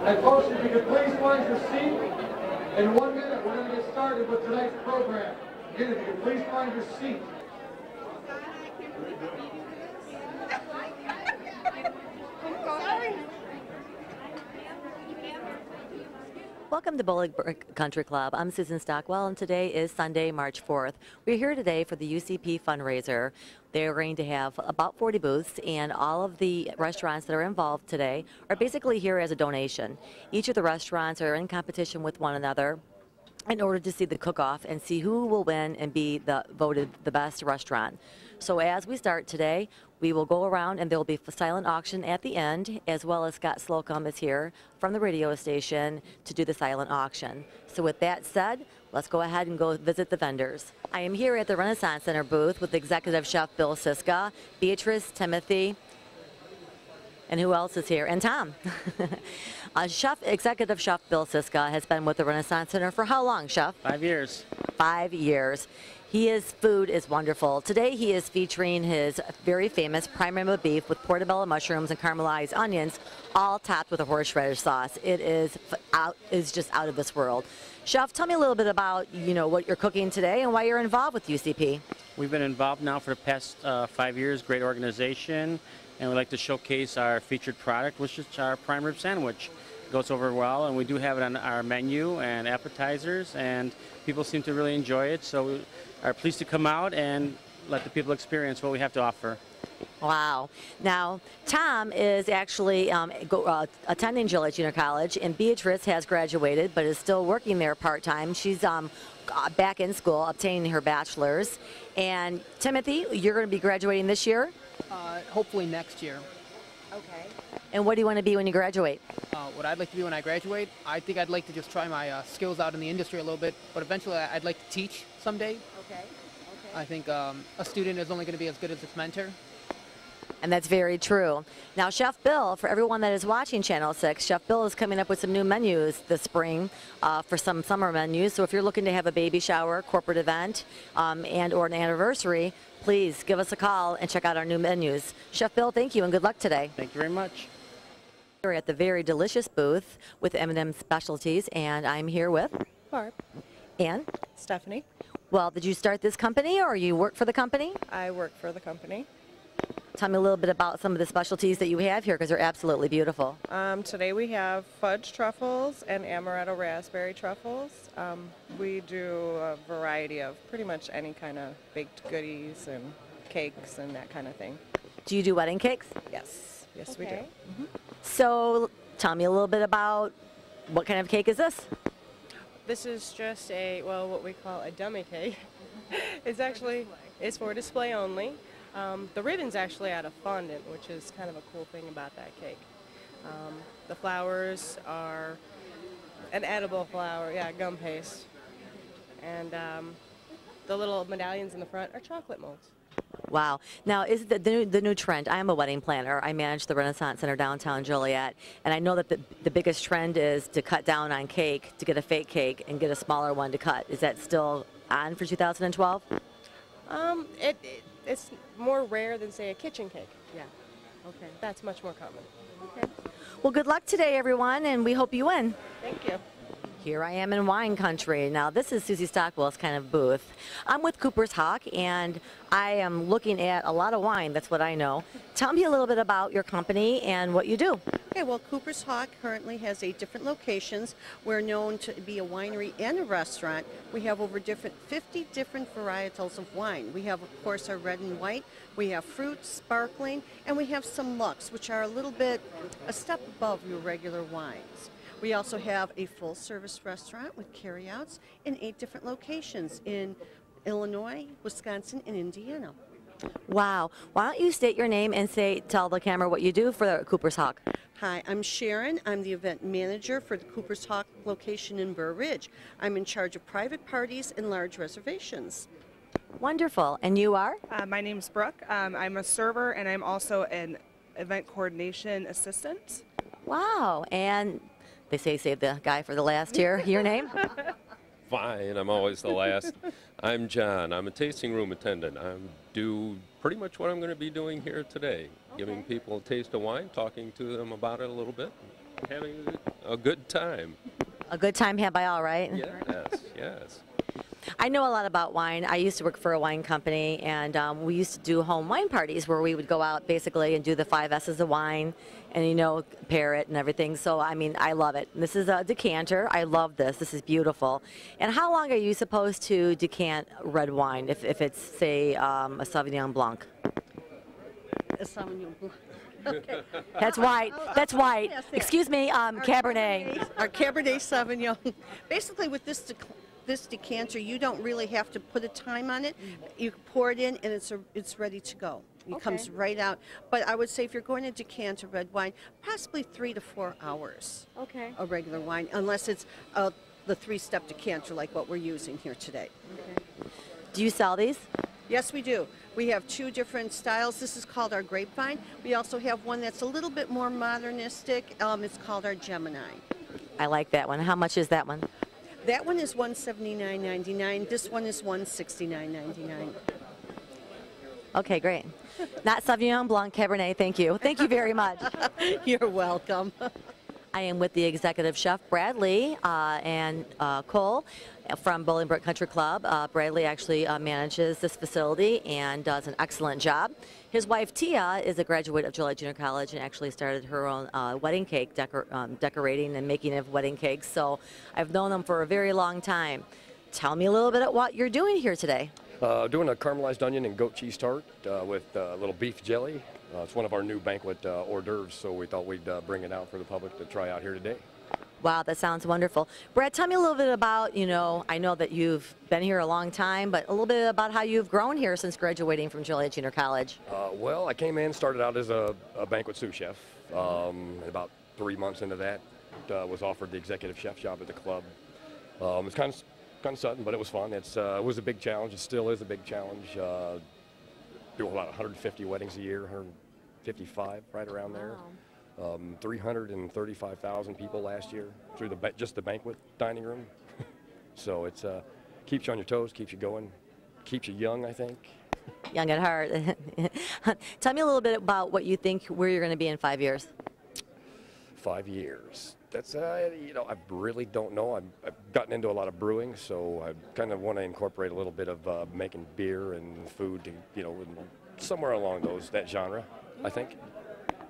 And folks, if you could please find your seat. In 1 minute, we're going to get started with tonight's program. Again, if you could please find your seat. Welcome to Bowling Country Club. I'm Susan Stockwell, and today is Sunday, March 4th. We're here today for the UCP fundraiser. They're going to have about 40 booths, and all of the restaurants that are involved today are basically here as a donation. Each of the restaurants are in competition with one another in order to see the cook-off and see who will win and be voted the best restaurant. So as we start today, we will go around and there will be a silent auction at the end, as well as Scott Slocum is here from the radio station to do the silent auction. So with that said, let's go ahead and go visit the vendors. I am here at the Renaissance Center booth with Executive Chef Bill Siska, Beatrice, Timothy, and who else is here? And Tom. Executive Chef Bill Siska has been with the Renaissance Center for how long, Chef? 5 years. 5 years. His food is wonderful. Today he is featuring his very famous prime rib of beef with portobello mushrooms and caramelized onions, all topped with a horseradish sauce. It is just out of this world. Chef, tell me a little bit about what you're cooking today and why you're involved with UCP. We've been involved now for the past 5 years. Great organization, and we like to showcase our featured product, which is our prime rib sandwich. It goes over well, and we do have it on our menu and appetizers, and people seem to really enjoy it. So we are pleased to come out and let the people experience what we have to offer. Wow. Now, Tom is actually attending Joliet Junior College, and Beatrice has graduated but is still working there part-time. She's back in school, obtaining her bachelor's. And Timothy, you're going to be graduating this year? Hopefully next year. Okay. And what do you want to be when you graduate? What I'd like to be when I graduate, I think I'd like to just try my skills out in the industry a little bit, but eventually I'd like to teach someday. Okay. I think a student is only going to be as good as its mentor. And that's very true. Now, Chef Bill, for everyone that is watching Channel 6, Chef Bill is coming up with some new menus this spring for some summer menus. So if you're looking to have a baby shower, corporate event, and or an anniversary, please give us a call and check out our new menus. Chef Bill, thank you and good luck today. Thank you very much. We're at the very delicious booth with M&M Specialties, and I'm here with Barb. And Stephanie. Well, did you start this company or you work for the company? I work for the company. Tell me a little bit about some of the specialties that you have here, because they're absolutely beautiful. Today we have fudge truffles and amaretto raspberry truffles. We do a variety of pretty much any kind of baked goodies and cakes and that kind of thing. Do you do wedding cakes? Yes, yes Okay. we do. So tell me a little bit about what kind of cake is this? This is just what we call a dummy cake. It's for display only. The ribbon's actually out of fondant, which is kind of a cool thing about that cake. The flowers are an edible flour, gum paste. And the little medallions in the front are chocolate molds. Wow. Now, is the new trend? I am a wedding planner. I manage the Renaissance Center downtown Joliet, and I know that the biggest trend is to cut down on cake, to get a fake cake and get a smaller one to cut. Is that still on for 2012? It's more rare than, say, a kitchen cake. Yeah. Okay. That's much more common. Okay. Well, good luck today, everyone, and we hope you win. Thank you. Here I am in wine country. Now, this is Susie Stockwell's kind of booth. I'm with Cooper's Hawk, and I am looking at a lot of wine. That's what I know. Tell me a little bit about your company and what you do. Okay, well, Cooper's Hawk currently has 8 different locations. We're known to be a winery and a restaurant. We have over 50 different varietals of wine. We have, of course, our red and white. We have fruit, sparkling, and we have some Lux, which are a step above your regular wines. We also have a full-service restaurant with carryouts in 8 different locations in Illinois, Wisconsin, and Indiana. Wow. Why don't you state your name and tell the camera what you do for the Cooper's Hawk? Hi, I'm Sharon. I'm the event manager for the Cooper's Hawk location in Burr Ridge. I'm in charge of private parties and large reservations. Wonderful. And you are? My name's Brooke. I'm a server, and I'm also an event coordination assistant. Wow. And they say save the guy for the last here. Your name? Fine, I'm always the last. I'm John. I'm a tasting room attendant. I do pretty much what I'm going to be doing here today, giving people a taste of wine, talking to them about it a little bit, having a good time. A good time had by all, right? Yes, yes. I know a lot about wine. I used to work for a wine company, and we used to do home wine parties where we would go out basically and do the 5 S's of wine and, you know, pair it and everything. So, I mean, I love it. This is a decanter. I love this. This is beautiful. And how long are you supposed to decant red wine if it's, say, a Sauvignon Blanc? A Sauvignon Blanc. Okay. That's white. That's white. Yes, Excuse me, Cabernet. Our Cabernet Sauvignon. Basically, with this decanter, you don't really have to put a time on it. You pour it in, and it's ready to go. It comes right out. But I would say if you're going to decant a red wine, possibly 3 to 4 hours. Okay. A regular wine, unless it's the 3-step decanter like what we're using here today. Okay. Do you sell these? Yes, we do. We have 2 different styles. This is called our Grapevine. We also have one that's a little bit more modernistic. It's called our Gemini. I like that one. How much is that one? That one is $179.99. This one is $169.99. Okay, great. Not Sauvignon Blanc, Cabernet. Thank you. Thank you very much. You're welcome. I am with the executive chef, Bradley and Cole from Bolingbrook Country Club. Bradley actually manages this facility and does an excellent job. His wife, Tia, is a graduate of Joliet Junior College and actually started her own wedding cake decorating and making of wedding cakes. So I've known them for a very long time. Tell me a little bit about what you're doing here today. Doing a caramelized onion and goat cheese tart with a little beef jelly. It's one of our new banquet hors d'oeuvres, so we thought we'd bring it out for the public to try out here today. Wow, that sounds wonderful. Brad, tell me a little bit about, you know, I know that you've been here a long time, but a little bit about how you've grown here since graduating from Joliet Junior College. Well, I came in, started out as a banquet sous chef. About 3 months into that, was offered the executive chef job at the club. It's kind of sudden, but it was fun. It was a big challenge. It still is a big challenge. Do about 150 weddings a year, 155 right around there. Wow. 335,000 people last year through just the banquet dining room. So it's keeps you on your toes, keeps you going, keeps you young, I think. Young at heart. Tell me a little bit about what you think where you're going to be in 5 years. 5 years. That's you know, I really don't know. I've gotten into a lot of brewing, so I kind of want to incorporate a little bit of making beer and food, to, you know, somewhere along that genre, I think.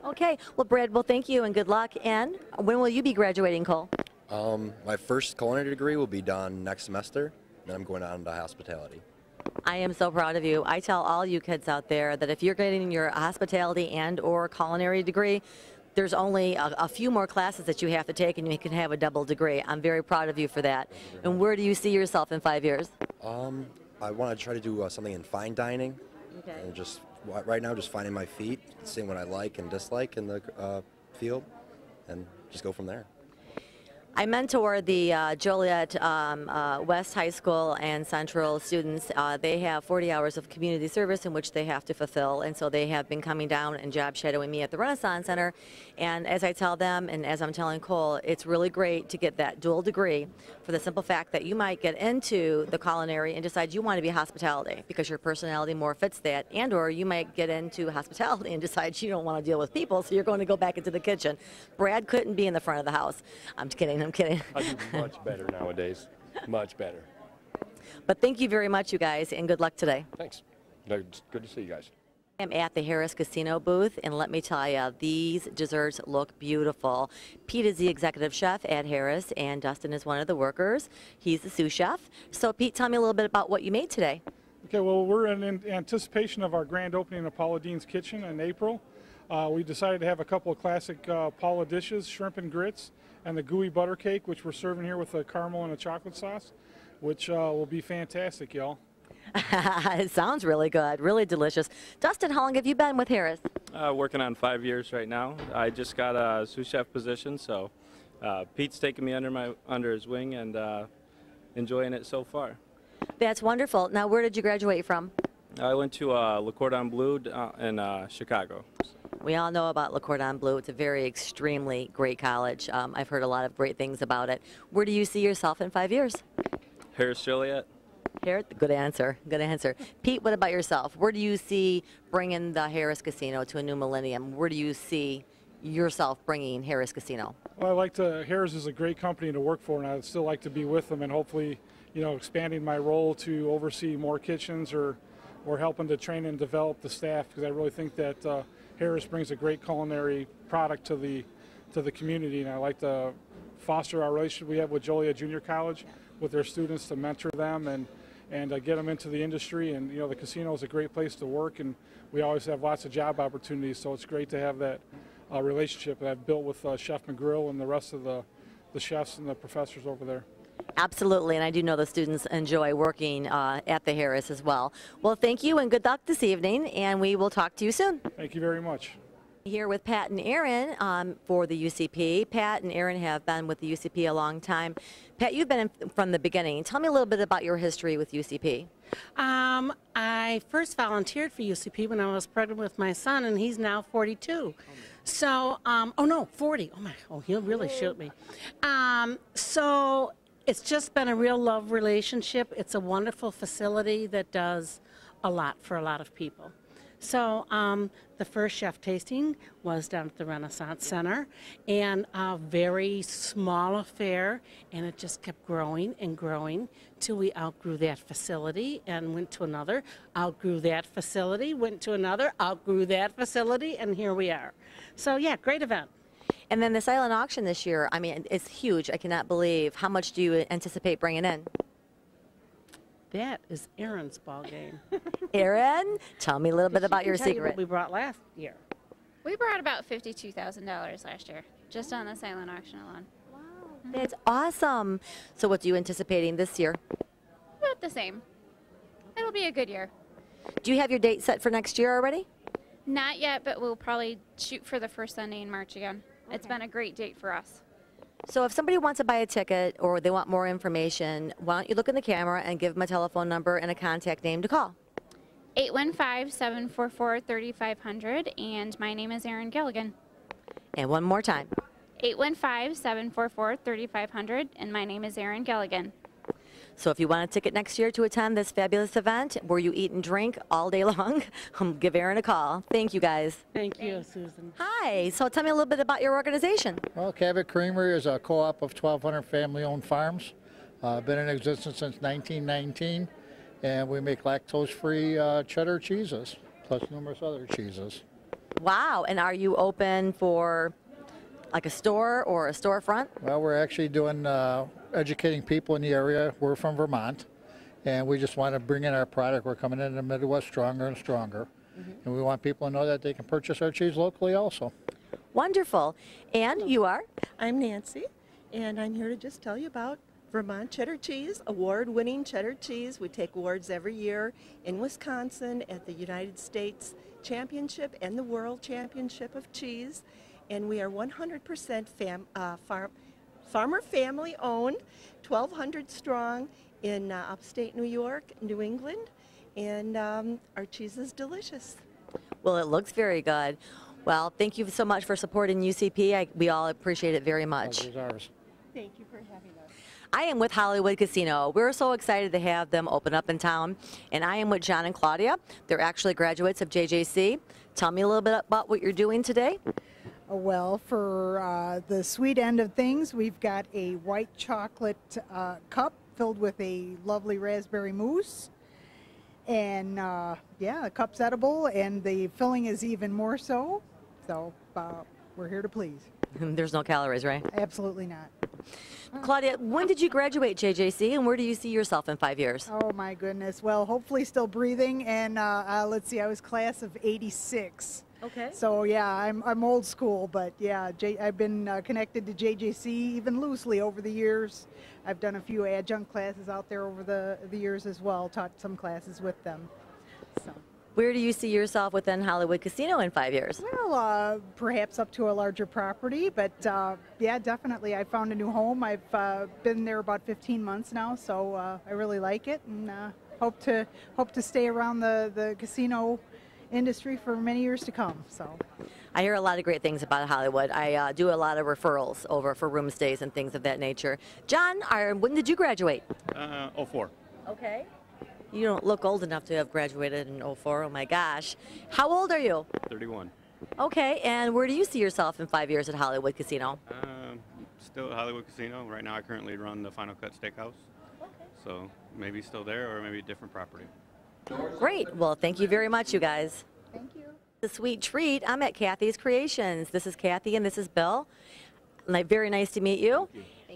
Okay. Well, Brad, well, thank you and good luck. And when will you be graduating, Cole? My first culinary degree will be done next semester, then I'm going on to hospitality. I am so proud of you. I tell all you kids out there that if you're getting your hospitality and or culinary degree, there's only a few more classes that you have to take and you can have a double degree. I'm very proud of you for that. And where do you see yourself in 5 years? I want to try to do something in fine dining. Okay. And just right now, just finding my feet, seeing what I like and dislike in the field, and just go from there. I mentor the Joliet West High School and Central students. They have 40 hours of community service in which they have to fulfill, and so they have been coming down and job shadowing me at the Renaissance Center. And as I tell them, and as I'm telling Cole, it's really great to get that dual degree for the simple fact that you might get into the culinary and decide you want to be hospitality because your personality more fits that, and or you might get into hospitality and decide you don't want to deal with people, so you're going to go back into the kitchen. Brad couldn't be in the front of the house. I'm kidding. I'm kidding. I do much better nowadays. Much better. But thank you very much, you guys, and good luck today. Thanks. It's good to see you guys. I'm at the Harris Casino booth, and let me tell you, these desserts look beautiful. Pete is the executive chef at Harris, and Dustin is one of the workers. He's the sous chef. So, Pete, tell me a little bit about what you made today. Okay, well, we're in anticipation of our grand opening of Paula Dean's Kitchen in April. We decided to have a couple of classic Paula dishes, shrimp and grits, and the gooey butter cake, which we're serving here with a caramel and a chocolate sauce, which will be fantastic, y'all. It sounds really good, really delicious. Dustin, how long have you been with Harris? Working on 5 years right now. I just got a sous chef position, so Pete's taking me under his wing and enjoying it so far. That's wonderful. Now, where did you graduate from? I went to Le Cordon Bleu in Chicago. We all know about Le Cordon Bleu. It's a very extremely great college. I've heard a lot of great things about it. Where do you see yourself in 5 years? Harris, Joliet. Harris, good answer. Good answer. Pete, what about yourself? Where do you see bringing the Harris Casino to a new millennium? Where do you see yourself bringing Harris Casino? Well, Harris is a great company to work for, and I'd still like to be with them, and hopefully, expanding my role to oversee more kitchens or helping to train and develop the staff, because I really think that Harris brings a great culinary product to the community, and I like to foster our relationship we have with Joliet Junior College with their students, to mentor them and get them into the industry. And the casino is a great place to work, and we always have lots of job opportunities, so it's great to have that relationship that I've built with Chef McGrill and the rest of the chefs and the professors over there. Absolutely, and I do know the students enjoy working at the Harris as well. Well, thank you and good luck this evening, and we will talk to you soon. Thank you very much. Here with Pat and Aaron for the UCP. Pat and Aaron have been with the UCP a long time. Pat, you've been from the beginning. Tell me a little bit about your history with UCP. I first volunteered for UCP when I was pregnant with my son, and he's now 42. So, oh no, 40. Oh, he'll really shoot me. So it's just been a real love relationship. It's a wonderful facility that does a lot for a lot of people. So the first chef tasting was down at the Renaissance Center, and a very small affair, and it just kept growing and growing till we outgrew that facility and went to another, outgrew that facility, went to another, outgrew that facility, and here we are. So yeah, great event. And then the silent auction this year, I mean, it's huge. I cannot believe. How much do you anticipate bringing in? That is Aaron's ball game. Aaron, tell me a little bit about your secret. What we brought last year. We brought about $52,000 last year, just on the silent auction alone. Wow, that's awesome. So what are you anticipating this year? About the same. It'll be a good year. Do you have your date set for next year already? Not yet, but we'll probably shoot for the first Sunday in March again. Okay. It's been a great date for us. So if somebody wants to buy a ticket or they want more information, why don't you look in the camera and give them a telephone number and a contact name to call? 815-744-3500, and my name is Erin Gilligan. And one more time. 815-744-3500, and my name is Erin Gilligan. So if you want a ticket next year to attend this fabulous event where you eat and drink all day long, give Erin a call. Thank you, guys. Thank you, Susan. Hi. So tell me a little bit about your organization. Well, Cabot Creamery is a co-op of 1,200 family-owned farms. Been in existence since 1919, and we make lactose-free cheddar cheeses, plus numerous other cheeses. Wow. And are you open for like a store or a storefront? Well, we're actually doing educating people in the area. We're from Vermont, and we just want to bring in our product. We're coming in the Midwest stronger and stronger, and we want people to know that they can purchase our cheese locally also. Wonderful. And you are? I'm Nancy, and I'm here to just tell you about Vermont cheddar cheese, award-winning cheddar cheese. We take awards every year in Wisconsin at the United States Championship and the World Championship of Cheese, and we are 100% farmer family owned, 1,200 strong in upstate New York, New England, and our cheese is delicious. Well, it looks very good. Well, thank you so much for supporting UCP. We all appreciate it very much. Pleasure's ours. Thank you for having us. I am with Hollywood Casino. We're so excited to have them open up in town. And I am with John and Claudia. They're actually graduates of JJC. Tell me a little bit about what you're doing today. Well, for the sweet end of things, we've got a white chocolate cup filled with a lovely raspberry mousse. And yeah, the cup's edible, and the filling is even more so. So we're here to please. There's no calories, right? Absolutely not. Claudia, when did you graduate JJC, and where do you see yourself in 5 years? Oh, my goodness. Well, hopefully still breathing. And let's see, I was class of '86. Okay. So yeah, I'm old school, but yeah, I've been connected to JJC even loosely over the years. I've done a few adjunct classes out there over the years as well, taught some classes with them. So. Where do you see yourself within Hollywood Casino in 5 years? Well, perhaps up to a larger property, but yeah, definitely. I found a new home. I've been there about 15 months now, so I really like it, and hope to stay around the casino industry for many years to come. So I hear a lot of great things about Hollywood. I do a lot of referrals over for room stays and things of that nature. John, when did you graduate? 04. Okay. You don't look old enough to have graduated in 04. Oh my gosh. How old are you? 31. Okay, and where do you see yourself in 5 years at Hollywood Casino? Still at Hollywood Casino. Right now I currently run the Final Cut Steakhouse. Okay. So maybe still there or maybe a different property. Great. Well, thank you very much, you guys. Thank you. A sweet treat. I'm at Kathy's Creations. This is Kathy and this is Bill. Very nice to meet you.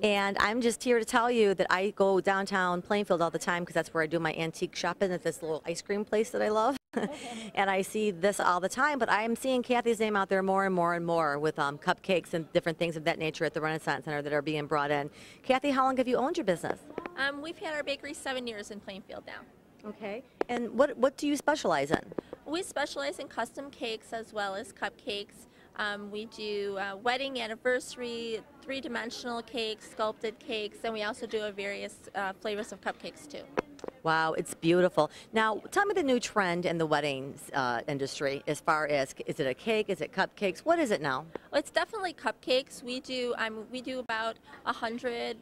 And I'm just here to tell you that I go downtown Plainfield all the time because that's where I do my antique shopping at this little ice cream place that I love. And I see this all the time, but I am seeing Kathy's name out there more and more and more with cupcakes and different things of that nature at the Renaissance Center that are being brought in. Kathy, how long have you owned your business? We've had our bakery 7 years in Plainfield now. Okay. And what do you specialize in? We specialize in custom cakes as well as cupcakes. We do wedding, anniversary, three-dimensional cakes, sculpted cakes, and we also do various flavors of cupcakes too. Wow, it's beautiful. Now, tell me the new trend in the weddings industry as far as, is it a cake, is it cupcakes, what is it now? Well, it's definitely cupcakes. We do about 100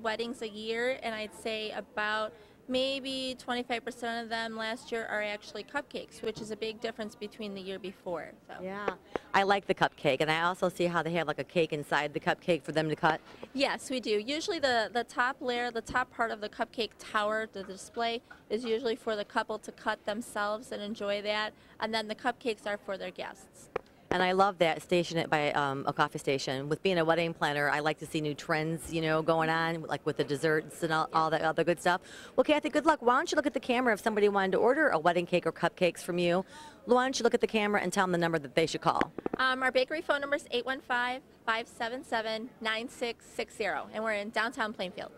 weddings a year, and I'd say about maybe 25% of them last year are actually cupcakes, which is a big difference between the year before. So. Yeah, I like the cupcake, and I also see how they have like a cake inside the cupcake for them to cut. Yes, we do. Usually the top layer, the top part of the cupcake tower, the display, is usually for the couple to cut themselves and enjoy that, and then the cupcakes are for their guests. And I love that station it by a coffee station. With being a wedding planner, I like to see new trends, you know, going on, like with the desserts and all that other good stuff. Well, Kathy, good luck. Why don't you look at the camera if somebody wanted to order a wedding cake or cupcakes from you? Why don't you look at the camera and tell them the number that they should call? Our bakery phone number is 815-577-9660, and we're in downtown Plainfield.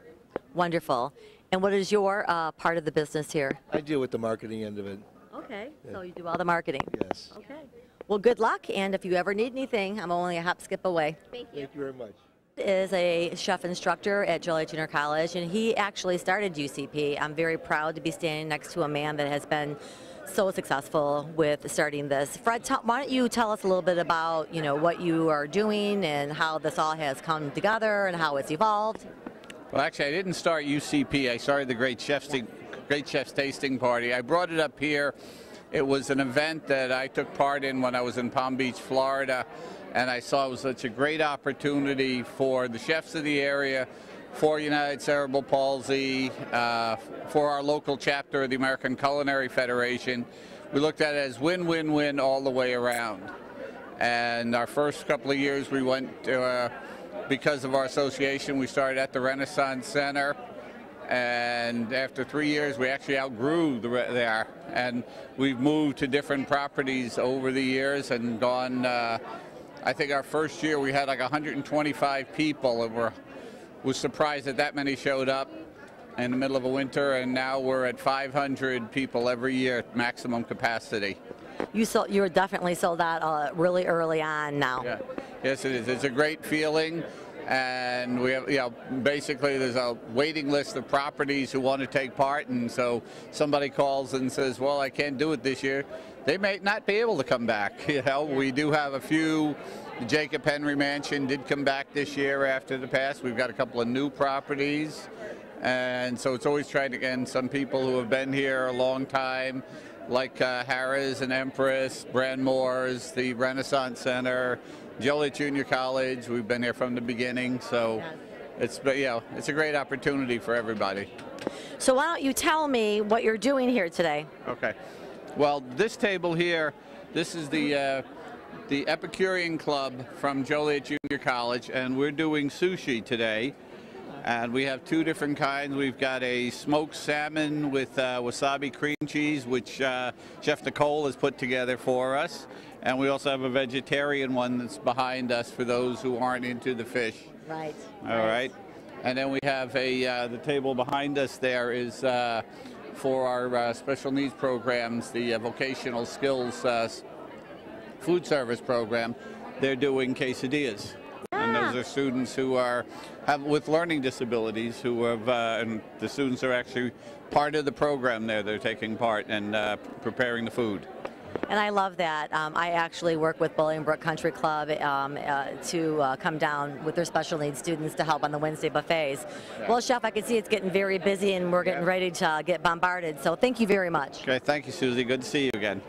Wonderful. And what is your part of the business here? I deal with the marketing end of it. Okay, so you do all the marketing. Yes. Okay. Well, good luck, and if you ever need anything, I'm only a hop, skip away. Thank you. Thank you very much. Is a chef instructor at Joliet Junior College, and he actually started UCP. I'm very proud to be standing next to a man that has been so successful with starting this. Fred, why don't you tell us a little bit about, you know, what you are doing and how this all has come together and how it's evolved? Well, actually, I didn't start UCP. I started the Great Chefs Tasting Party. I brought it up here. It was an event that I took part in when I was in Palm Beach, Florida, and I saw it was such a great opportunity for the chefs of the area, for United Cerebral Palsy, for our local chapter of the American Culinary Federation. We looked at it as win-win-win all the way around. And our first couple of years we went to, because of our association, we started at the Renaissance Center. And after 3 years, we actually outgrew there, and we've moved to different properties over the years and gone. I think our first year we had like 125 people, and was surprised that many showed up in the middle of a winter. And now we're at 500 people every year at maximum capacity. You were definitely sold out really early on now. Yeah. Yes, it is. It's a great feeling. And we have, you know, basically there's a waiting list of properties who want to take part, and so somebody calls and says, well, I can't do it this year. They may not be able to come back. You know, we do have a few. The Jacob Henry Mansion did come back this year after the past. We've got a couple of new properties, and so it's always trying to get in some people who have been here a long time, like Harrah's and Empress, Brandmore's, the Renaissance Center, Joliet Junior College. We've been here from the beginning, so it's a great opportunity for everybody. So why don't you tell me what you're doing here today? Okay. Well, this table here, this is the Epicurean Club from Joliet Junior College, and we're doing sushi today. And we have two different kinds. We've got a smoked salmon with wasabi cream cheese, which Chef Nicole has put together for us. And we also have a vegetarian one that's behind us for those who aren't into the fish. Right. All right. And then we have the table behind us there is for our special needs programs, the vocational skills food service program. They're doing quesadillas. And those are students who have with learning disabilities who have, and the students are actually part of the program there. They're taking part and preparing the food. And I love that. I actually work with Bolingbrook Country Club to come down with their special needs students to help on the Wednesday buffets. Yeah. Well, Chef, I can see it's getting very busy and we're getting ready to get bombarded. So thank you very much. Okay, thank you, Susie. Good to see you again.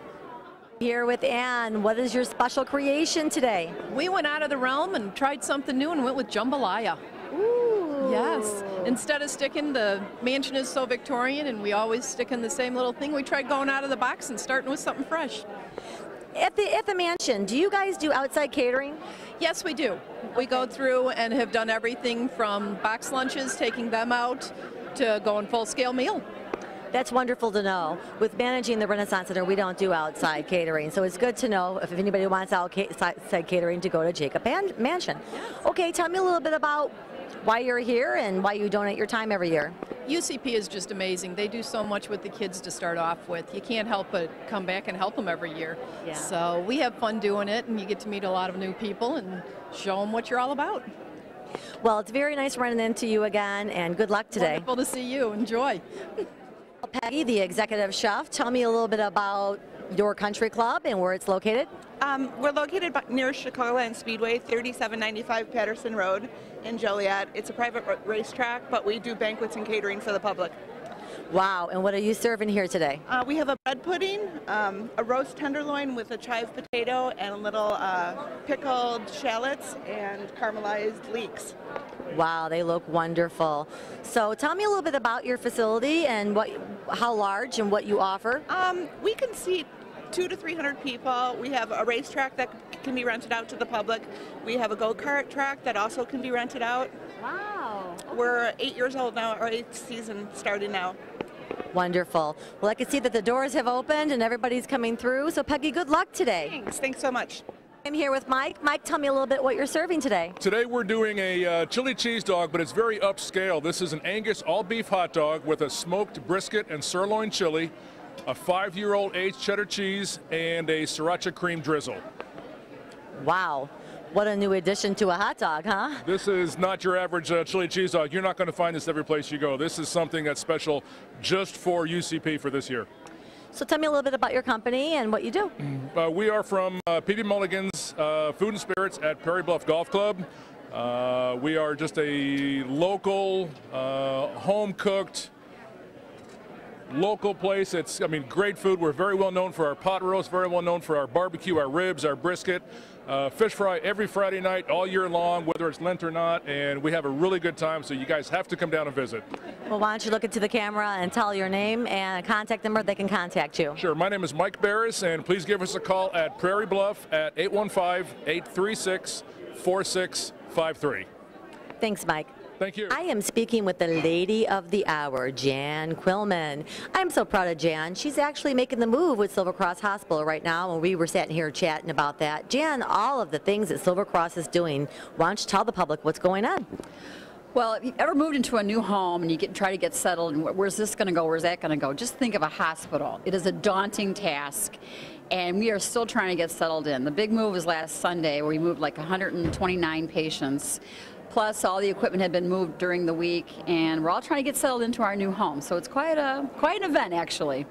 Here with Ann. What is your special creation today? We went out of the realm and tried something new and went with jambalaya. Ooh. Yes. Instead of sticking, the mansion is so Victorian and we always stick in the same little thing, we tried going out of the box and starting with something fresh. At the mansion, do you guys do outside catering? Yes, we do. We go through and have done everything from box lunches, taking them out, to going full-scale meal. That's wonderful to know. With managing the Renaissance Center, we don't do outside catering, so it's good to know if anybody wants outside catering to go to Jacob Mansion. Okay, tell me a little bit about why you're here and why you donate your time every year. UCP is just amazing. They do so much with the kids to start off with. You can't help but come back and help them every year. Yeah. So we have fun doing it, and you get to meet a lot of new people and show them what you're all about. Well, it's very nice running into you again, and good luck today. Wonderful to see you. Enjoy. Peggy, the executive chef, tell me a little bit about your country club and where it's located. We're located near Chicagoland Speedway, 3795 Patterson Road in Joliet. It's a private racetrack, but we do banquets and catering for the public. Wow, and what are you serving here today? We have a bread pudding, a roast tenderloin with a chive potato, and a little pickled shallots and caramelized leeks. Wow, they look wonderful. So tell me a little bit about your facility and how large and what you offer. We can seat 200 to 300 people. We have a racetrack that can be rented out to the public. We have a go-kart track that also can be rented out. Wow. We're 8 years old now, our 8th season starting now. Wonderful. Well, I can see that the doors have opened and everybody's coming through. So Peggy, good luck today. Thanks so much. I'm here with Mike. Mike, tell me a little bit what you're serving today. Today we're doing a chili cheese dog, but it's very upscale. This is an Angus all-beef hot dog with a smoked brisket and sirloin chili, a 5-year-old aged cheddar cheese, and a sriracha cream drizzle. Wow. What a new addition to a hot dog, huh? This is not your average chili cheese dog. You're not going to find this every place you go. This is something that's special just for UCP for this year. So tell me a little bit about your company and what you do. We are from P.B. Mulligan's Food and Spirits at Prairie Bluff Golf Club. We are just a local, home-cooked, local place. It's, great food. We're very well known for our pot roast, very well known for our barbecue, our ribs, our brisket. Fish fry every Friday night, all year long, whether it's Lent or not, and we have a really good time, so you guys have to come down and visit. Well, why don't you look into the camera and tell your name and a contact number they can contact you. Sure. My name is Mike Barris, and please give us a call at Prairie Bluff at 815-836-4653. Thanks, Mike. Thank you. I am speaking with the lady of the hour, Jan Quillman. I'm so proud of Jan. She's actually making the move with Silver Cross Hospital right now, and we were sitting here chatting about that. Jan, all of the things that Silver Cross is doing, why don't you tell the public what's going on? Well, if you've ever moved into a new home and you try to get settled, and where's this going to go, where's that going to go, just think of a hospital. It is a daunting task, and we are still trying to get settled in. The big move was last Sunday, where we moved like 129 patients. Plus, all the equipment had been moved during the week, and we're all trying to get settled into our new home. So it's quite an event, actually.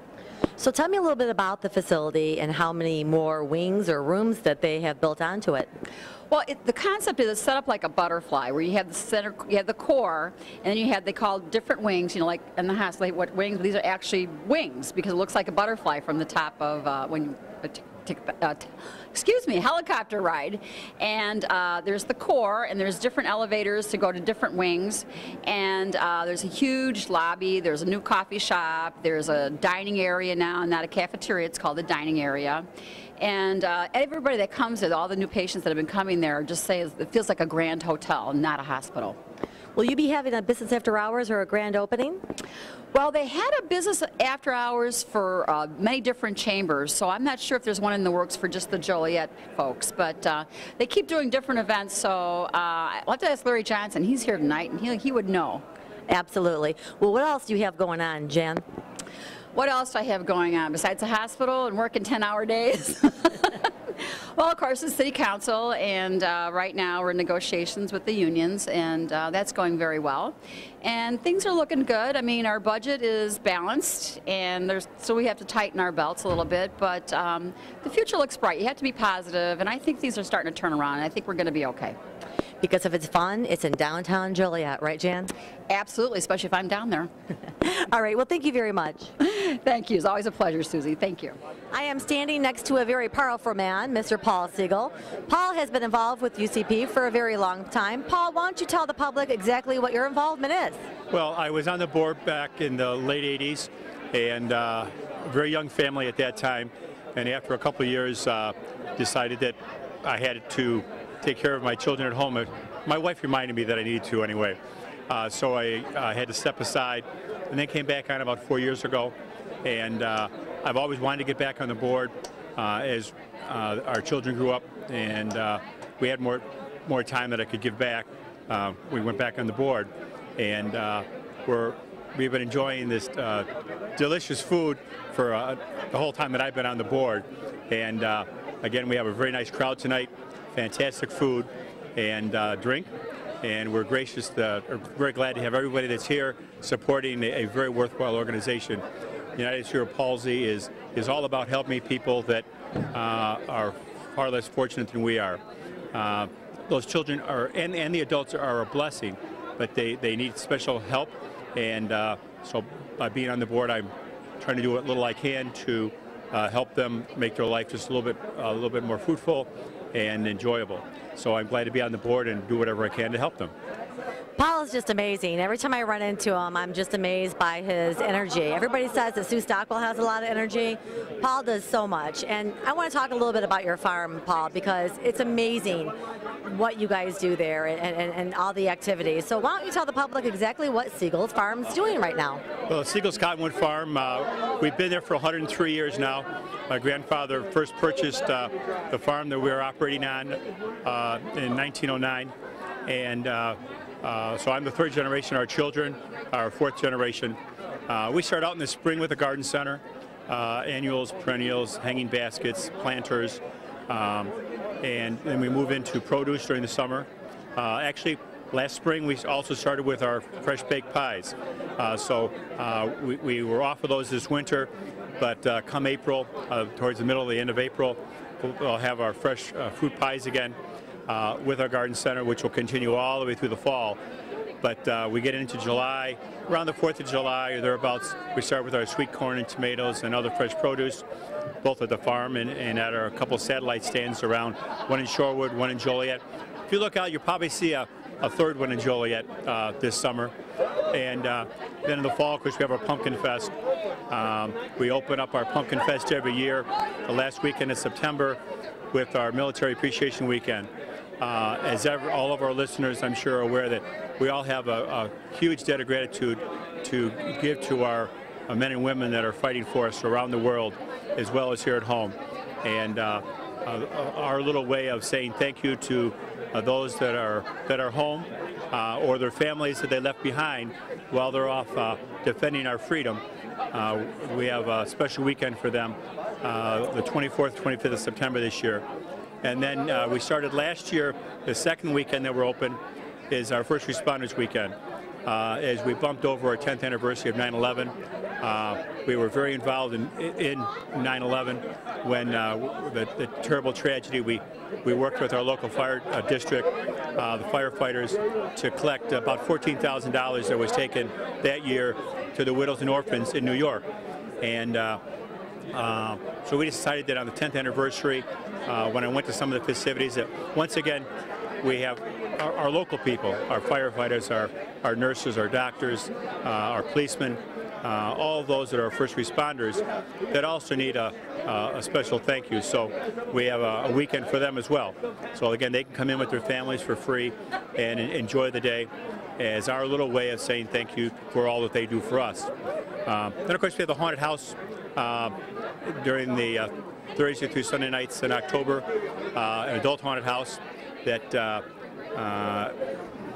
So tell me a little bit about the facility and how many more wings or rooms that they have built onto it. Well, the concept is it's set up like a butterfly, where you have the center, you have the core, and then you have, they call different wings, like in the house, like what wings, these are actually wings, because it looks like a butterfly from the top of when you helicopter ride. And there's the core, and there's different elevators to go to different wings, and there's a huge lobby, there's a new coffee shop, there's a dining area now, not a cafeteria, it's called the dining area. And everybody that comes there, all the new patients that have been coming there, just say it feels like a grand hotel, not a hospital. Will you be having a business after hours or a grand opening? Well, they had a business after hours for many different chambers, so I'm not sure if there's one in the works for just the Joliet folks, but they keep doing different events, so I'll have to ask Larry Johnson. He's here tonight, and he would know. Absolutely. Well, what else do you have going on, Jan? What else do I have going on besides the hospital and working 10-hour days? Well, of course, the city council, and right now we're in negotiations with the unions, and that's going very well. And things are looking good. I mean, our budget is balanced, and so we have to tighten our belts a little bit, but the future looks bright. You have to be positive, and I think things are starting to turn around, and I think we're going to be okay. Because if it's fun, it's in downtown Joliet, right, Jan? Absolutely, especially if I'm down there. All right, well, thank you very much. Thank you. It's always a pleasure, Susie. Thank you. I am standing next to a very powerful man, Mr. Paul Siegel. Paul has been involved with UCP for a very long time. Paul, why don't you tell the public exactly what your involvement is? Well, I was on the board back in the late 80s, and a very young family at that time. And after a couple of years, decided that I had to take care of my children at home. My wife reminded me that I needed to anyway. So I had to step aside, and then came back on about 4 years ago. And I've always wanted to get back on the board as our children grew up, and we had more time that I could give back. We went back on the board, and we've been enjoying this delicious food for the whole time that I've been on the board. And again, we have a very nice crowd tonight, fantastic food and drink. And we're very glad to have everybody that's here supporting a very worthwhile organization. United Cerebral Palsy is all about helping people that are far less fortunate than we are. Those children and the adults are a blessing, but they need special help. And so by being on the board, I'm trying to do what little I can to help them make their life just a little bit more fruitful and enjoyable. So I'm glad to be on the board and do whatever I can to help them. Paul is just amazing. Every time I run into him, I'm just amazed by his energy. Everybody says that Sue Stockwell has a lot of energy. Paul does so much. And I want to talk a little bit about your farm, Paul, because it's amazing what you guys do there and all the activities. So why don't you tell the public exactly what Siegel's Farm is doing right now? Well, Siegel's Cottonwood Farm, we've been there for 103 years now. My grandfather first purchased the farm that we were operating on in 1909. And so I'm the third generation. Our children are fourth generation. We start out in the spring with a garden center, annuals, perennials, hanging baskets, planters, and then we move into produce during the summer. Actually, last spring we also started with our fresh baked pies. So we were off of those this winter, but come April, towards the middle of the end of April, we'll have our fresh fruit pies again. With our garden center, which will continue all the way through the fall. But we get into July, around the 4th of July or thereabouts, we start with our sweet corn and tomatoes and other fresh produce, both at the farm and at our couple satellite stands around, one in Shorewood, one in Joliet. If you look out, you'll probably see a third one in Joliet this summer. And then in the fall, of course, we have our Pumpkin Fest. We open up our Pumpkin Fest every year, the last weekend of September, with our Military Appreciation Weekend. All of our listeners, I'm sure, are aware that we all have a huge debt of gratitude to give to our men and women that are fighting for us around the world, as well as here at home. And our little way of saying thank you to those that are home or their families that they left behind while they're off defending our freedom. We have a special weekend for them, the 24th, 25th of September this year. And then we started last year, the second weekend that we're open is our First Responders Weekend. As we bumped over our 10th anniversary of 9/11, we were very involved in 9/11 when the terrible tragedy. We worked with our local fire district, the firefighters, to collect about $14,000 that was taken that year to the widows and orphans in New York. And so we decided that on the 10th anniversary, when I went to some of the festivities, that once again we have our local people, our firefighters, our nurses, our doctors, our policemen, all of those that are first responders that also need a special thank you. So we have a weekend for them as well. So again, they can come in with their families for free and enjoy the day as our little way of saying thank you for all that they do for us. Then of course we have the haunted house during the Thursday through Sunday nights in October, an adult haunted house that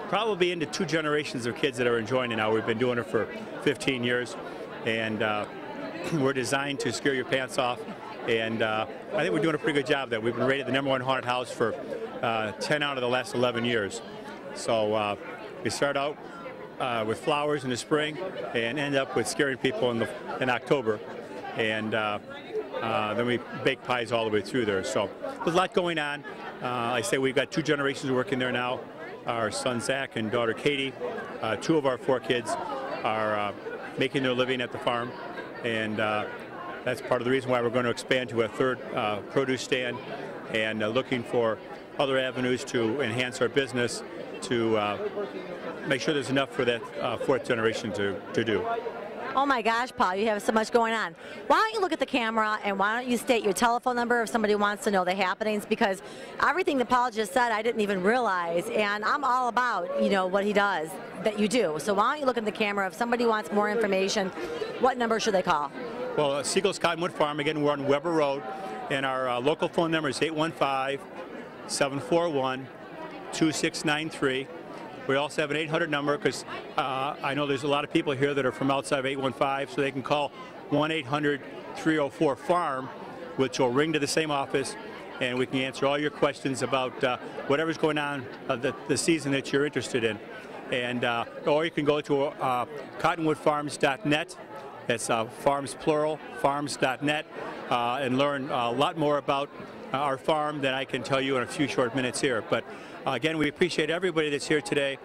probably into 2 generations of kids that are enjoying it now. We've been doing it for 15 years, and we're designed to scare your pants off. And I think we're doing a pretty good job of that. We've been rated the #1 haunted house for 10 out of the last 11 years. So we start out with flowers in the spring and end up with scaring people in October. And then we bake pies all the way through there. So there's a lot going on. I say we've got 2 generations working there now. Our son Zach and daughter Katie. 2 of our 4 kids are making their living at the farm. and that's part of the reason why we're going to expand to a third produce stand, and looking for other avenues to enhance our business to make sure there's enough for that fourth generation to do. Oh my gosh, Paul, you have so much going on. Why don't you look at the camera and why don't you state your telephone number if somebody wants to know the happenings, because everything that Paul just said I didn't even realize, and I'm all about, you know, what he does, that you do. So why don't you look at the camera if somebody wants more information, what number should they call? Well, Siegel's Cottonwood Farm, again, we're on Weber Road, and our local phone number is 815-741-2693. We also have an 800 number because I know there's a lot of people here that are from outside of 815, so they can call 1-800-304-FARM, which will ring to the same office, and we can answer all your questions about whatever's going on the season that you're interested in. And or you can go to cottonwoodfarms.net. That's farms plural, farms.net, and learn a lot more about our farm than I can tell you in a few short minutes here. But again, we appreciate everybody that's here today.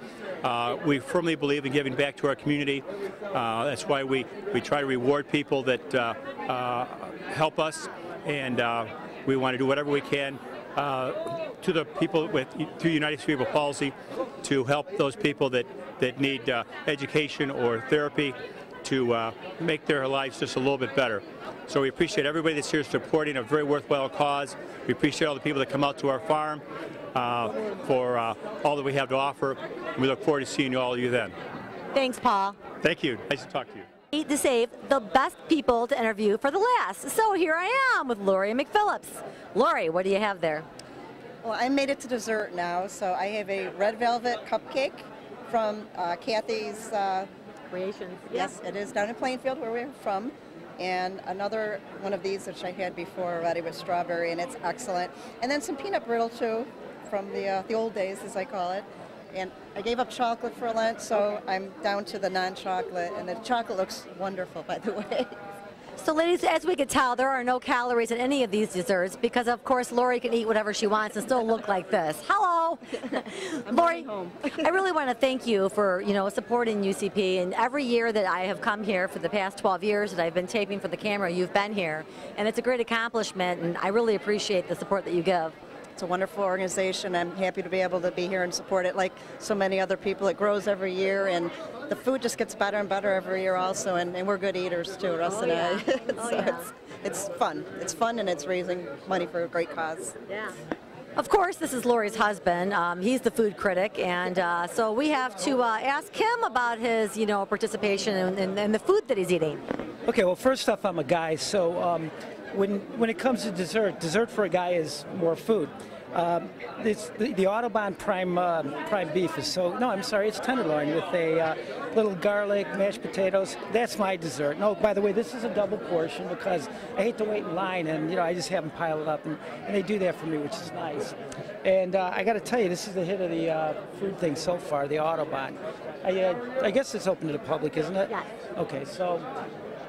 We firmly believe in giving back to our community. That's why we try to reward people that help us, and we want to do whatever we can to the people through United Cerebral Palsy to help those people that need education or therapy to make their lives just a little bit better. So we appreciate everybody that's here supporting a very worthwhile cause. We appreciate all the people that come out to our farm for all that we have to offer. We look forward to seeing all of you then. Thanks, Paul. Thank you. Nice to talk to you. Need to save the best people to interview for the last. So here I am with Lori McPhillips. Lori, what do you have there? Well, I made it to dessert now, so I have a red velvet cupcake from Kathy's Creations. Yes, it is down in Plainfield where we're from. And another one of these which I had before already with strawberry, and it's excellent. And then some peanut brittle too, from the old days, as I call it. And I gave up chocolate for Lent, so I'm down to the non-chocolate, and the chocolate looks wonderful, by the way. So ladies, as we can tell, there are no calories in any of these desserts because, of course, Lori can eat whatever she wants and still look like this. Hello! Lori, I really want to thank you for, you know, supporting UCP. And every year that I have come here for the past 12 years that I've been taping for the camera, you've been here. And it's a great accomplishment, and I really appreciate the support that you give. It's a wonderful organization. I'm happy to be able to be here and support it like so many other people. It grows every year, and the food just gets better and better every year also, and we're good eaters too, Russ and I. So it's fun. It's fun, and it's raising money for a great cause. Yeah. Of course, this is Lori's husband. He's the food critic, and so we have to ask him about his, you know, participation in the food that he's eating. Okay, well, first off, I'm a guy, so when it comes to dessert for a guy is more food. It's the Audubon prime beef is so, no, I'm sorry, it's tenderloin with a little garlic, mashed potatoes. That's my dessert. No, by the way, this is a double portion because I hate to wait in line, and you know, I just have them pile it up, and they do that for me, which is nice. And I got to tell you, this is the hit of the food thing so far, the Audubon. I guess it's open to the public, isn't it? Yes. Okay, so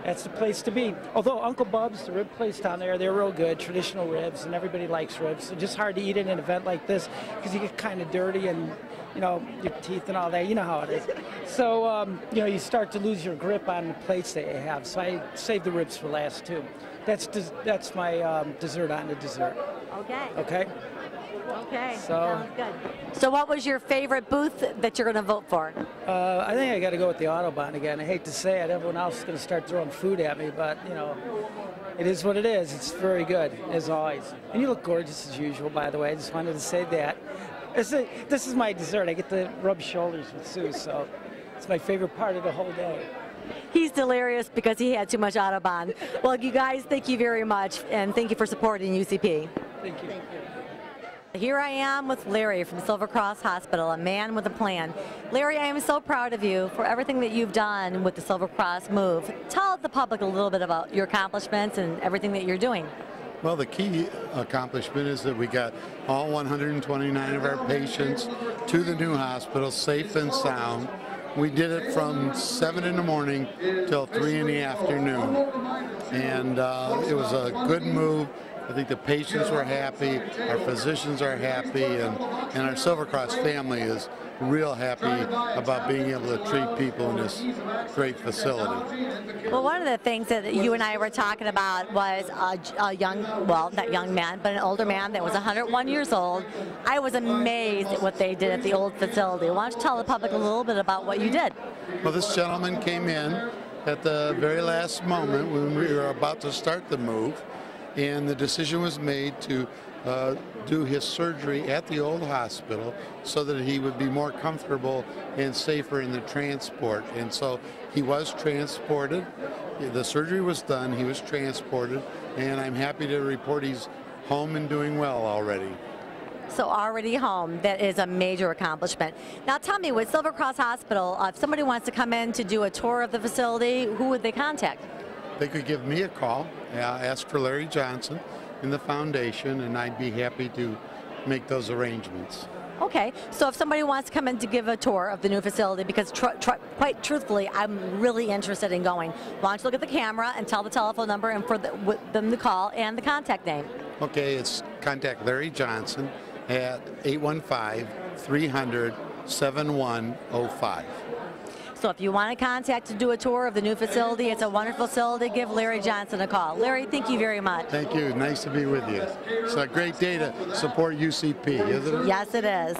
that's the place to be. Although Uncle Bub's, the rib place down there, they're real good, traditional ribs, and everybody likes ribs. It's just hard to eat in an event like this because you get kind of dirty and, you know, your teeth and all that. You know how it is. So, you know, you start to lose your grip on the plates that you have. So I save the ribs for last, too. That's my dessert on the dessert. Okay. Okay? Okay, So, sounds good. So what was your favorite booth that you're going to vote for? I think I got to go with the Audubon again. I hate to say it. Everyone else is going to start throwing food at me, but, you know, it is what it is. It's very good, as always. And you look gorgeous as usual, by the way. I just wanted to say that. This is my dessert. I get to rub shoulders with Sue, so it's my favorite part of the whole day. He's delirious because he had too much Audubon. Well, you guys, thank you very much, and thank you for supporting UCP. Thank you. Here I am with Larry from Silver Cross Hospital, a man with a plan. Larry, I am so proud of you for everything that you've done with the Silver Cross move. Tell the public a little bit about your accomplishments and everything that you're doing. Well, the key accomplishment is that we got all 129 of our patients to the new hospital safe and sound. We did it from 7 in the morning till 3 in the afternoon. And it was a good move I think the patients were happy, our physicians are happy, and our Silver Cross family is real happy about being able to treat people in this great facility. Well, one of the things that you and I were talking about was a young, well, not young man, but an older man that was 101 years old. I was amazed at what they did at the old facility. Why don't you tell the public a little bit about what you did? Well, this gentleman came in at the very last moment when we were about to start the move, and the decision was made to do his surgery at the old hospital so that he would be more comfortable and safer in the transport. And so he was transported. The surgery was done. He was transported, and I'm happy to report he's home and doing well already. So already home, that is a major accomplishment. Now tell me, with Silver Cross Hospital, if somebody wants to come in to do a tour of the facility, who would they contact? They could give me a call, ask for Larry Johnson in the foundation, and I'd be happy to make those arrangements. Okay, so if somebody wants to come in to give a tour of the new facility, because quite truthfully, I'm really interested in going, why don't you look at the camera and tell the telephone number and for them to call and the contact name? Okay, it's contact Larry Johnson at 815-300-7105. So if you want to contact to do a tour of the new facility, it's a wonderful facility, give Larry Johnson a call. Larry, thank you very much. Thank you. Nice to be with you. It's a great day to support UCP, isn't it? Yes, it is.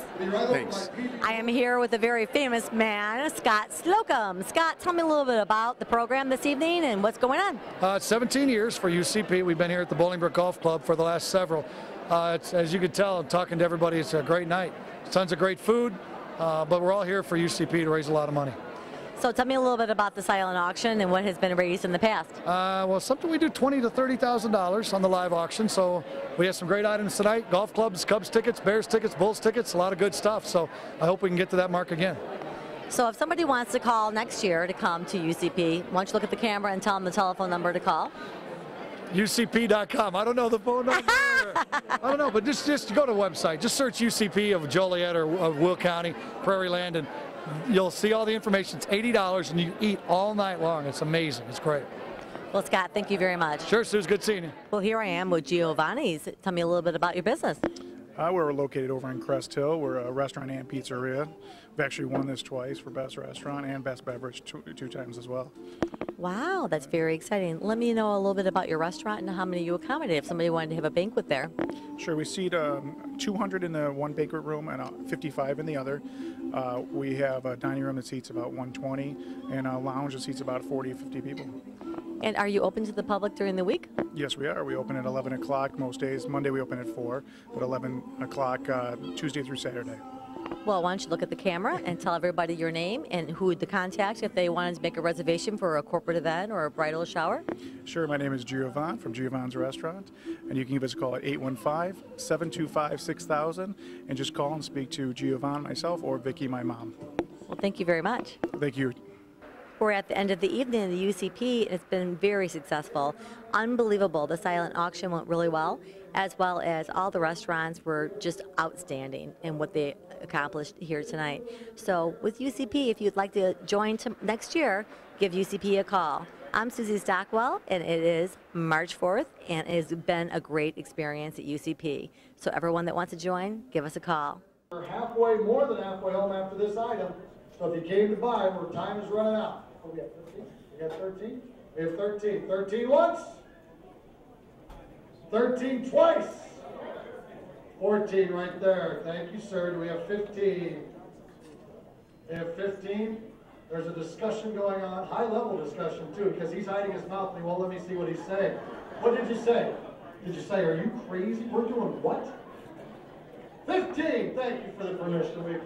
Thanks. I am here with a very famous man, Scott Slocum. Scott, tell me a little bit about the program this evening and what's going on. 17 years for UCP. We've been here at the Bolingbrook Golf Club for the last several. As you can tell, talking to everybody, it's a great night. Tons of great food, but we're all here for UCP to raise a lot of money. So tell me a little bit about the silent auction and what has been raised in the past. Well, something we do $20,000 to $30,000 on the live auction. So we have some great items tonight: golf clubs, Cubs tickets, Bears tickets, Bulls tickets, a lot of good stuff. So I hope we can get to that mark again. So if somebody wants to call next year to come to UCP, why don't you look at the camera and tell them the telephone number to call? UCP.com. I don't know the phone number. I don't know, but just go to the website. Just search UCP of Joliet or of Will County, Prairie Land, and you'll see all the information. It's $80 and you eat all night long. It's amazing. It's great. Well, Scott, thank you very much. Sure, Sue. Good seeing you. Well, here I am with Giovanni's. Tell me a little bit about your business. We're located over in Crest Hill. We're a restaurant and pizzeria. We've actually won this twice for Best Restaurant and Best Beverage two times as well. Wow, that's very exciting. Let me know a little bit about your restaurant and how many you accommodate if somebody wanted to have a banquet there. Sure, we seat 200 in the one banquet room and 55 in the other. We have a dining room that seats about 120 and a lounge that seats about 40 or 50 people. And are you open to the public during the week? Yes, we are. We open at 11 o'clock most days. Monday we open at 4, but 11 o'clock Tuesday through Saturday. Well, why don't you look at the camera and tell everybody your name and who to contact if they wanted to make a reservation for a corporate event or a bridal shower? Sure, my name is Giovanni from Giovanni's Restaurant, and you can give us a call at 815-725-6000 and just call and speak to Giovanni, myself, or Vicky, my mom. Well, thank you very much. Thank you. We're at the end of the evening in the UCP, and it's been very successful. Unbelievable. The silent auction went really well as all the restaurants were just outstanding in what they accomplished here tonight. So with UCP, if you'd like to join next year, give UCP a call. I'm Susie Stockwell, and it is March 4th, and it has been a great experience at UCP. So everyone that wants to join, give us a call. We're halfway, more than halfway home after this item. So if you came to buy, our time is running out. Oh, we got 15? We got 13? We have 13. 13 once. 13 twice. 14 right there. Thank you, sir. Do we have 15? We have 15. There's a discussion going on, high-level discussion, too, because he's hiding his mouth and he won't let me see what he's saying. What did you say? Did you say, are you crazy? We're doing what? 15. Thank you for the permission.